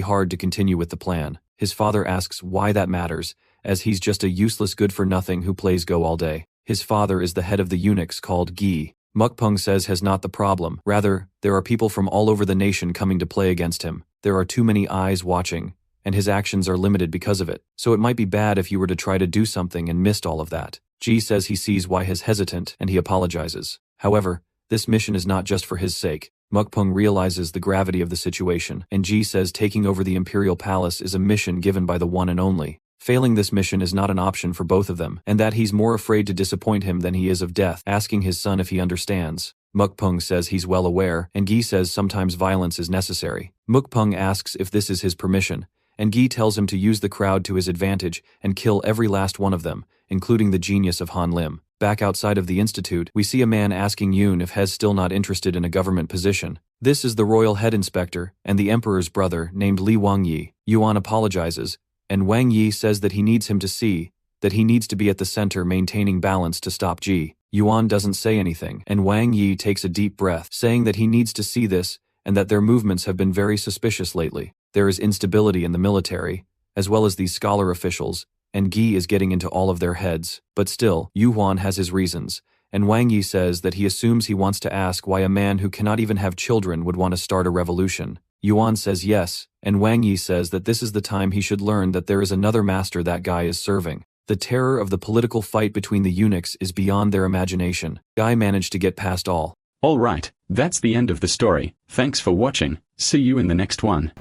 hard to continue with the plan. His father asks why that matters, as he's just a useless good-for-nothing who plays Go all day. His father is the head of the eunuchs called Gi. Mokpung says has not the problem. Rather, there are people from all over the nation coming to play against him. There are too many eyes watching, and his actions are limited because of it. So it might be bad if you were to try to do something and missed all of that. Ji says he sees why he's hesitant, and he apologizes. However, this mission is not just for his sake. Mokpung realizes the gravity of the situation, and Ji says taking over the Imperial Palace is a mission given by the one and only. Failing this mission is not an option for both of them, and that he's more afraid to disappoint him than he is of death, asking his son if he understands. Mokpung says he's well aware, and Gi says sometimes violence is necessary. Mokpung asks if this is his permission, and Gi tells him to use the crowd to his advantage and kill every last one of them, including the Genius of Hanlim. Back outside of the institute, we see a man asking Yoon if he's still not interested in a government position. This is the royal head inspector and the emperor's brother named Li Wangyi. Yuan apologizes, and Wang Yi says that he needs him to see that he needs to be at the center maintaining balance to stop Ji. Yuan doesn't say anything, and Wang Yi takes a deep breath, saying that he needs to see this and that their movements have been very suspicious lately. There is instability in the military, as well as these scholar officials, and Gi is getting into all of their heads. But still, Yuan has his reasons, and Wang Yi says that he assumes he wants to ask why a man who cannot even have children would want to start a revolution. Yuan says yes, and Wang Yi says that this is the time he should learn that there is another master that guy is serving. The terror of the political fight between the eunuchs is beyond their imagination. Guy managed to get past all. Alright, that's the end of the story. Thanks for watching. See you in the next one.